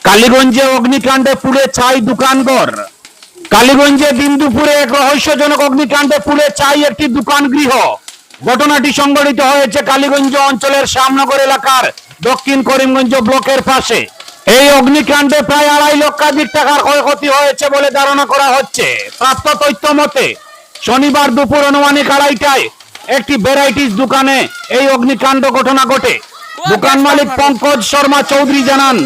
কালীগঞ্জে অগ্নিকাণ্ডে পুড়ে ছাই দোকানঘর। কালীগঞ্জে দিন দুপুরে এক রহস্যজনক অগ্নিকাণ্ডে পুড়ে ছাই একটি দোকান গৃহ। ঘটনাটি সংঘটিত হয়েছে কালীগঞ্জ অঞ্চলের শ্যামনগর এলাকার দক্ষিণ করিমগঞ্জ ব্লকের পাশে। এই অগ্নিকাণ্ডে প্রায় 2.5 লক্ষাধিক টাকার ক্ষয়ক্ষতি হয়েছে বলে ধারণা করা হচ্ছে। প্রাপ্ত তথ্য মতে শনিবার দুপুর আনুমানিক 2:30টায় একটি ভ্যারাইটিস দোকানে এই অগ্নিকাণ্ড ঘটনা ঘটে। দোকান মালিক পঙ্কজ শর্মা চৌধুরী জানান,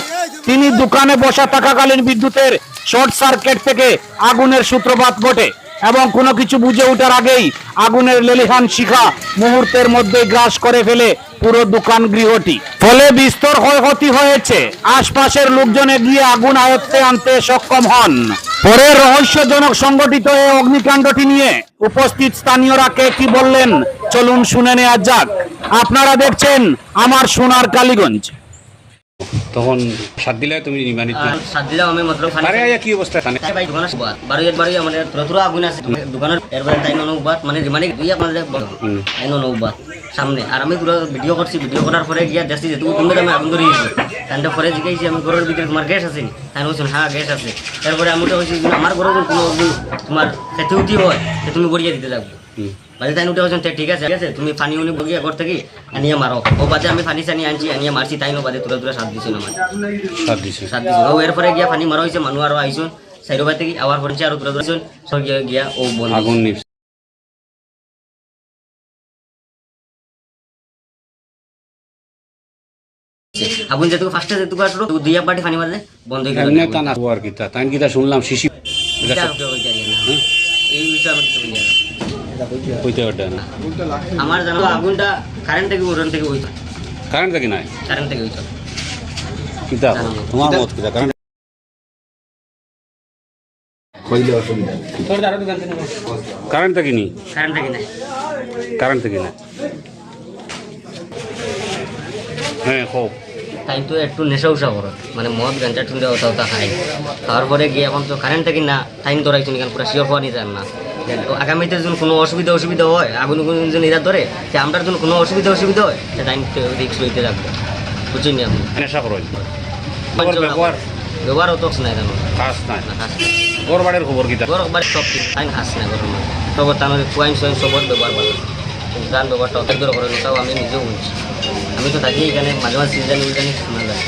তিনি দোকানে বসা থাকাকালীন বিদ্যুতের শর্ট সার্কিট থেকে আগুনের সূত্রপাত ঘটে এবং কোনো কিছু বুঝে ওঠার আগেই আগুনের লেলিহান শিখা মুহূর্তের মধ্যে গ্রাস করে ফেলে পুরো দোকান গৃহটি। ফলে বিস্তর ক্ষয়ক্ষতি হয়েছে। আশপাশের লোকজন গিয়ে আগুন আয়ত্তে আনতে সক্ষম হন। পরে রহস্যজনক সংগঠিত এই অগ্নিকাণ্ডটি নিয়ে উপস্থিত স্থানীয়রা কে কি বললেন চলুন শুনে নেওয়া যাক। আপনারা দেখছেন আমার সোনার কালীগঞ্জ। তখন সাত দিলে তুমি নিমানিত সাত দিলাম আমি মাত্র আরে কি অবস্থা এখানে ভাই দোকানে বারো আমাদের থোড়া আগুন আছে দোকানের এরপরে তাই অনুবাদ মানে রিমানিক দুই আপনাদের আইন অনুবাদ সামনে আর আমি পুরো ভিডিও করছি। ভিডিও করার পরে গিয়া দেখছি যে তুমি কোন আমি আগুন ধরে দিয়েছি। তারপরে পরে জিজ্ঞাসি আমি ঘরের ভিতরে তোমার গ্যাস আছে নি? তাই বলছেন হ্যাঁ গ্যাস আছে। তারপরে আমি তো বলছি আমার ঘরে কোনো তোমার খেতে উঠি হয় তুমি গড়িয়ে দিতে যাবো বাজে তাই উঠে বলছেন ঠিক আছে ঠিক আছে তুমি পানি উনি বগিয়া ঘর থেকে আনিয়ে মারো। ও বাজে আমি পানি চানি আনছি আনিয়ে মারছি তাই নো বাজে তুলে তুলে সাত দিছিল আমার সাত দিছে ও এরপরে গিয়া পানি মারা হয়েছে মানুষ আরো আইসুন সাইড বাই থেকে আবার পড়ছে আরো তুলে তুলেছেন সব গিয়া ও আগুন আগুন যেটুকু ফার্স্টে যেটুকু আসলো দুই পার্টি পানি মারলে বন্ধ হয়ে গেল। এমনি তা না আর কি তা তাই কি তা শুনলাম শিশি এই বিষয়ে আমি কিছু বুঝি কইতে পারবে না। আমার জানো আগুনটা কারেন্ট থেকে ওরন থেকে হইতো। কারেন্ট থেকে নাই কারেন্ট থেকে হইতো কিতা তোমার মত কিতা কারেন্ট কইলে অসুবিধা তোর দাঁড়া দোকান থেকে কারেন্ট থেকে নি কারেন্ট থেকে নাই কারেন্ট থেকে না হ্যাঁ হোক তাই তো একটু নেশা উষা করো মানে মদ গাঞ্জা টুন্ডা ওটা ওটা খাই খাওয়ার পরে গিয়ে এখন তো কারেন্ট থেকে না টাইম ধরাইছো নিকান পুরো শিওর হওয়া নিতে না আগামীতে যখন কোনো অসুবিধা হয় আগুন যখন এরা ধরে যে আমরা যখন কোনো অসুবিধা হয় সে টাইম রিক্স লইতে রাখবে বুঝছি নি আপনি নেশা করো ব্যবহার হতো নাই জানো খাস নাই খাস ওর বাড়ির খবর কিতা ওর বাড়ি সব কিছু টাইম খাস না গরম সবর তার কোয়াইন সোয়াইন সবর ব্যবহার ভালো গান ব্যবহারটা অনেক দূর করে তাও আমি নিজেও বুঝছি। আমি তো থাকি এখানে মাঝে মাঝে সিজনে উইজানি শোনা যায়।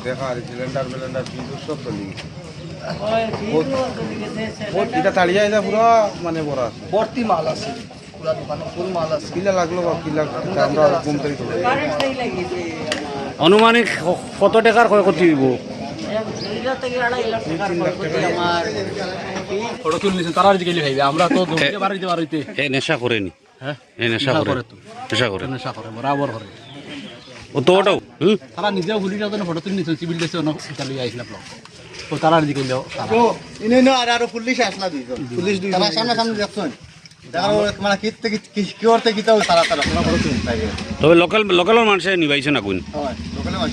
দেখা সিলিন্ডার মিলিন্ডার বিদ্যুৎ সব চলে গেছে এটা তাড়িয়ে যায় পুরো মানে বড় আছে ভর্তি মাল আছে পুরা দোকানে ফুল মাল আছে। কিলা লাগলো বা কিলা আমরা কম তারিখ আনুমানিক কত টাকার ক্ষয়ক্ষতি হইব? নেশা করেনি নেশা করে বরাবর করে ও তো ওটাও তারা নিজেও ভুলি যাতে ফটো তুলে নিয়েছে সিভিল ড্রেসে চালু আইসলাম তো তারা দিকে আর পুলিশ আসলা পুলিশ তারা সামনে সামনে দেখছেন মানে কি করতে কি তারা তারা ফটো তুলতে তবে লোকাল মানুষে নিবাইছে না কোন লোকালে মানুষ